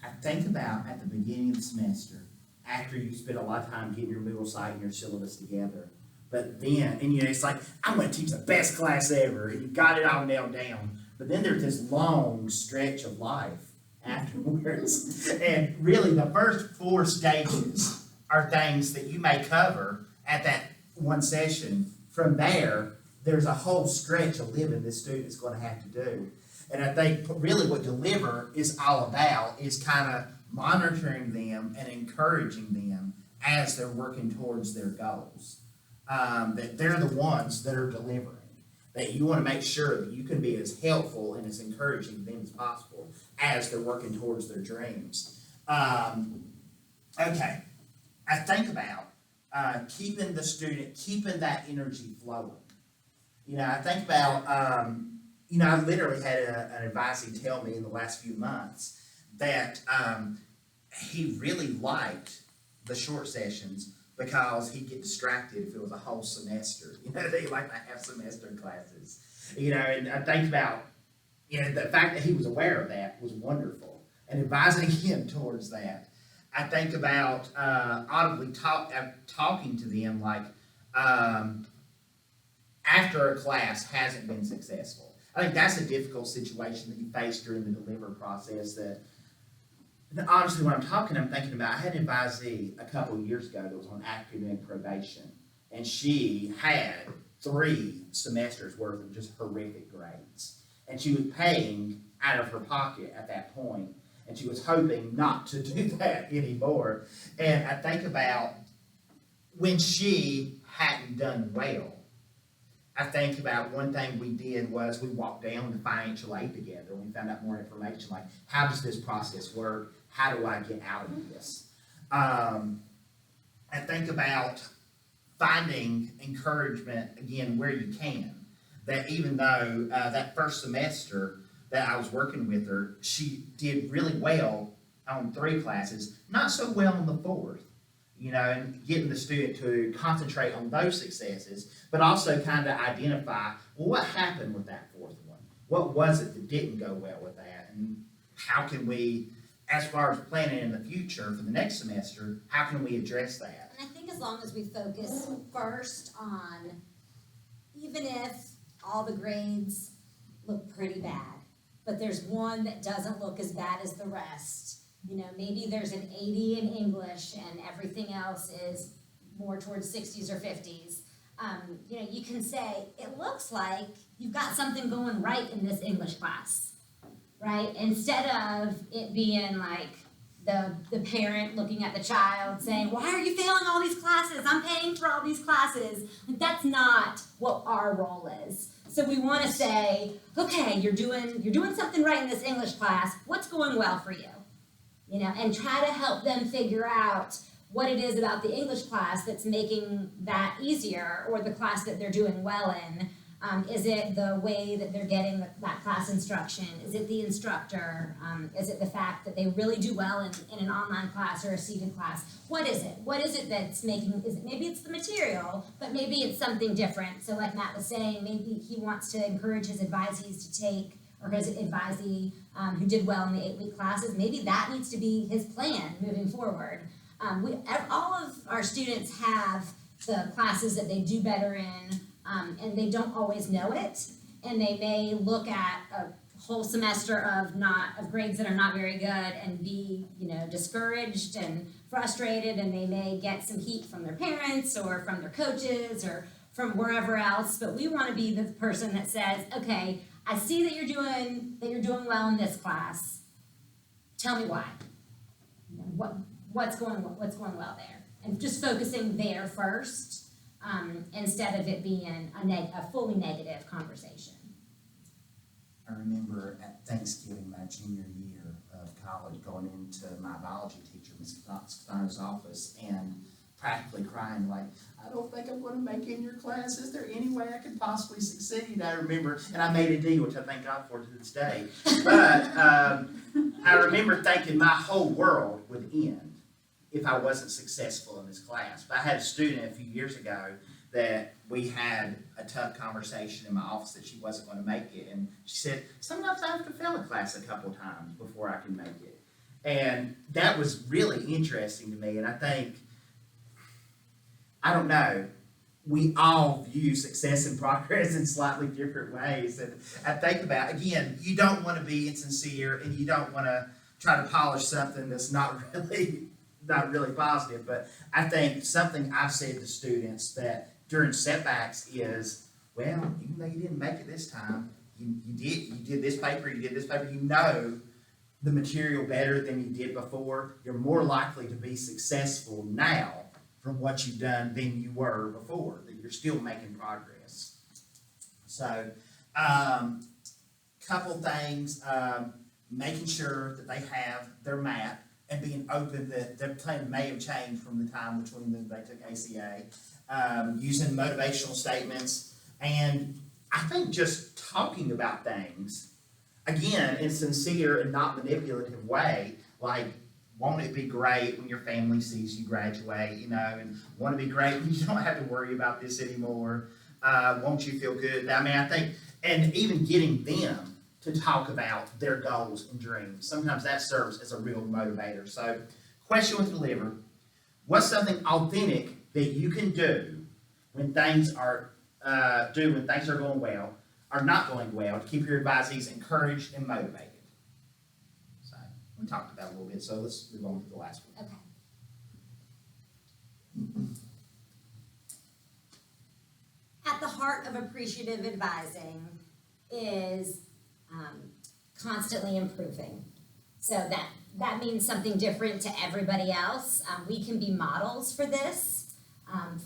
I think about at the beginning of the semester, after you spend a lot of time getting your Moodle site and your syllabus together, but then, and you know, it's like, I'm gonna teach the best class ever, and you got it all nailed down, but then there's this long stretch of life afterwards. And really, the first 4 stages are things that you may cover at that one session. From there, there's a whole stretch of living this student's gonna have to do. And I think really what deliver is all about is kind of monitoring them and encouraging them as they're working towards their goals. That they're the ones that are delivering. That you want to make sure that you can be as helpful and as encouraging to them as possible as they're working towards their dreams. Okay, I think about keeping that energy flowing. You know, I think about, I literally had an advisee tell me in the last few months that he really liked the short sessions because he'd get distracted if it was a whole semester. You know, they like to have semester classes. You know, and I think about, you know, the fact that he was aware of that was wonderful, and advising him towards that. I think about audibly talking to them like after a class hasn't been successful. I think that's a difficult situation that you face during the deliver process. That honestly, when I'm thinking about, I had an advisee a couple of years ago that was on academic probation, and she had 3 semesters worth of just horrific grades, and she was paying out of her pocket at that point, and she was hoping not to do that anymore. And I think about when she hadn't done well, I think about one thing we did was we walked down to financial aid together, and we found out more information like, how does this process work? How do I get out of this? I think about finding encouragement, again, where you can. That even though that first semester that I was working with her, she did really well on 3 classes, not so well on the 4th. You know, and getting the student to concentrate on those successes, but also kind of identify, well, what happened with that 4th one? What was it that didn't go well with that? And how can we, as far as planning in the future for the next semester, how can we address that? And I think as long as we focus first on, even if all the grades look pretty bad, but there's one that doesn't look as bad as the rest. You know, maybe there's an 80 in English and everything else is more towards 60s or 50s. You know, you can say, it looks like you've got something going right in this English class, right? Instead of it being like the parent looking at the child saying, why are you failing all these classes? I'm paying for all these classes. Like, that's not what our role is. So we want to say, okay, you're doing something right in this English class. What's going well for you? You know, and try to help them figure out what it is about the English class that's making that easier, or the class that they're doing well in. Is it the way that they're getting that class instruction? Is it the instructor? Is it the fact that they really do well in an online class or a seated class? What is it? What is it that's making, maybe it's the material, but maybe it's something different. So like Matt was saying, maybe he wants to encourage his advisees to take, or his advisee who did well in the 8-week classes, maybe that needs to be his plan moving forward. All of our students have the classes that they do better in, and they don't always know it, and they may look at a whole semester of grades that are not very good and be, discouraged and frustrated, and they may get some heat from their parents or from their coaches or from wherever else. But we want to be the person that says, okay, I see that you're doing well in this class. Tell me why. What's going well there, and just focusing there first, instead of it being a fully negative conversation. I remember at Thanksgiving, my junior year of college, going into my biology teacher, Ms. Steiner's office, and practically crying like, I don't think I'm going to make it in your class. Is there any way I could possibly succeed? I remember, and I made a deal, which I thank God for to this day. But I remember thinking my whole world would end if I wasn't successful in this class. But I had a student a few years ago that we had a tough conversation in my office that she wasn't going to make it. And she said, sometimes I have to fail a class a couple of times before I can make it. And that was really interesting to me. And I think, I don't know, we all view success and progress in slightly different ways. And I think about, again, you don't want to be insincere and you don't want to try to polish something that's not really positive. But I think something I've said to students that during setbacks is, well, even though you didn't make it this time, you did this paper, you know the material better than you did before. You're more likely to be successful now from what you've done than you were before, that you're still making progress. So, couple things, making sure that they have their map and being open that their plan may have changed from the time between when they took ACA, using motivational statements, and I think just talking about things, again, in a sincere and not manipulative way, like, won't it be great when your family sees you graduate, and won't it be great when you don't have to worry about this anymore? Won't you feel good? I mean, I think, and even getting them to talk about their goals and dreams, sometimes that serves as a real motivator. So, question with deliver. What's something authentic that you can do when things are going well, or not going well, to keep your advisees encouraged and motivated? We talked about it a little bit, so let's move on to the last one. Okay. At the heart of appreciative advising is constantly improving. So that means something different to everybody else. We can be models for this,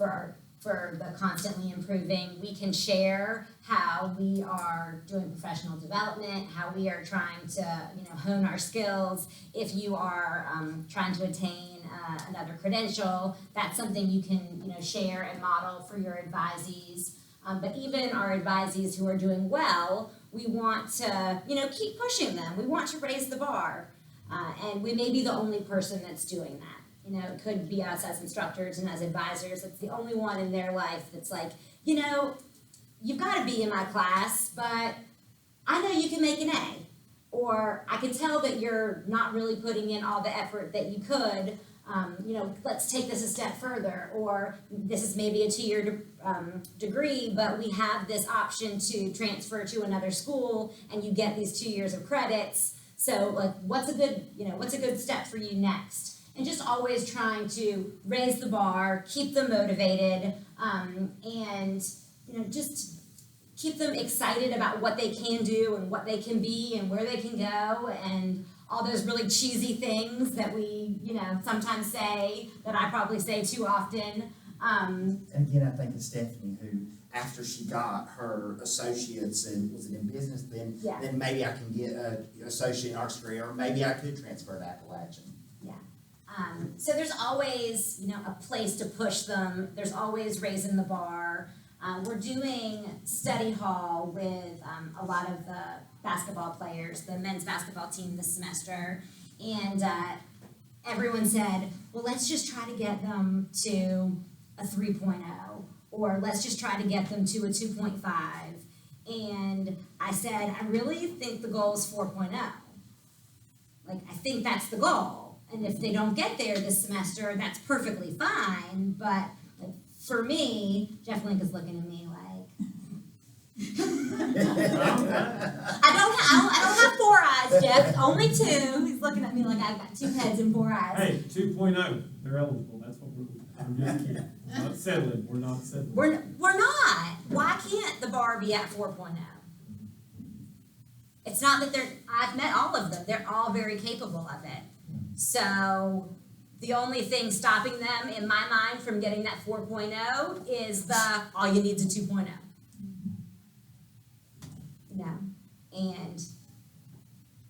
for the constantly improving. We can share how we are doing professional development, how we are trying to hone our skills. If you are trying to attain another credential, that's something you can share and model for your advisees. But even our advisees who are doing well, we want to keep pushing them. We want to raise the bar, and we may be the only person that's doing that. It could be us as instructors and as advisors. It's the only one in their life that's like, you've got to be in my class, but I know you can make an A. Or I can tell that you're not really putting in all the effort that you could. Let's take this a step further. Or this is maybe a 2-year degree, but we have this option to transfer to another school, and you get these 2 years of credits. So, what's a good step for you next? And just always trying to raise the bar, keep them motivated, and just keep them excited about what they can do and what they can be and where they can go, and all those really cheesy things that we sometimes say, that I probably say too often. And again, I think of Stephanie, who after she got her associates and was it in business, then maybe I can get an associate in arts degree, or maybe I could transfer to Appalachian. So there's always, a place to push them. There's always raising the bar. We're doing study hall with a lot of the basketball players, the men's basketball team this semester, and everyone said, well, let's just try to get them to a 3.0, or let's just try to get them to a 2.5. And I said, I really think the goal is 4.0. I think that's the goal. And if they don't get there this semester, that's perfectly fine. But for me, Jeff Link is looking at me like, I don't have 4 eyes, Jeff, only 2. He's looking at me like I got 2 heads and 4 eyes. Hey, 2.0, they're eligible, that's what I'm just kidding. Not settling, we're not settling. We're not. Why can't the bar be at 4.0? It's not that I've met all of them. They're all very capable of it. So the only thing stopping them in my mind from getting that 4.0 is all you need is a 2.0. You know, and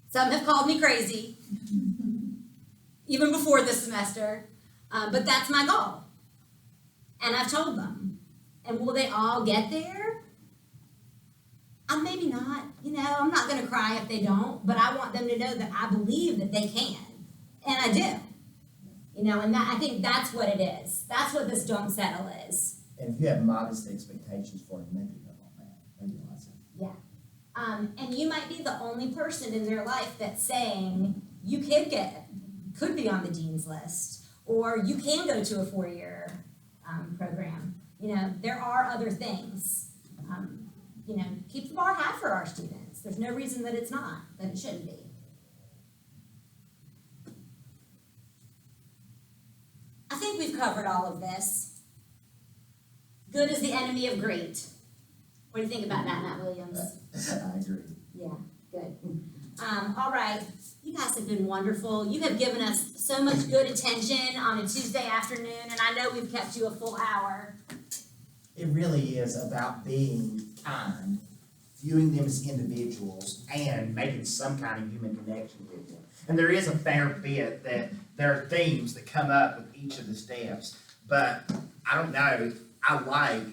some have called me crazy, even before this semester, but that's my goal. And I've told them. And will they all get there? Maybe not. You know, I'm not going to cry if they don't, but I want them to know that I believe that they can. And I do. You know, and I think that's what it is. That's what this don't settle is. And if you have modest expectations for them, they pick up on that. They realize it. Yeah. And you might be the only person in their life that's saying you could be on the dean's list, or you can go to a 4-year program. You know, there are other things. You know, keep the bar high for our students. There's no reason that it's not, that it shouldn't be. I think we've covered all of this. Good is the enemy of great. What do you think about that, Matt Williams? I agree. Yeah, good. All right, you guys have been wonderful. You have given us so much good attention on a Tuesday afternoon, and I know we've kept you a full hour. It really is about being kind, viewing them as individuals, and making some kind of human connection with them. And there is a fair bit that there are themes that come up with each of the steps, but I don't know, I like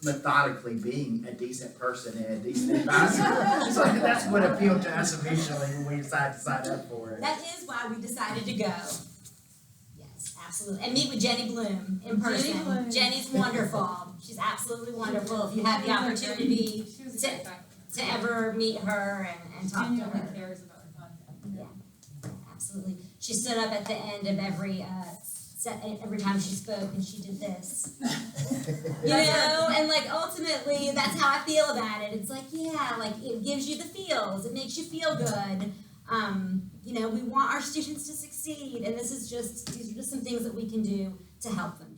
methodically being a decent person and a decent advisor. So that's what appealed to us initially when we decided to sign up for it. That is why we decided to go. Yes, absolutely. And meet with Jenny Bloom in person. Jenny Bloom. Jenny's wonderful. She's absolutely wonderful. If you have the opportunity She was a great faculty. to ever meet her and talk to Genuinely her. cares about her content. Absolutely. She stood up at the end of every time she spoke, and she did this. You know, and like ultimately that's how I feel about it. It's like, yeah, like it gives you the feels. It makes you feel good. You know, we want our students to succeed, and these are just some things that we can do to help them.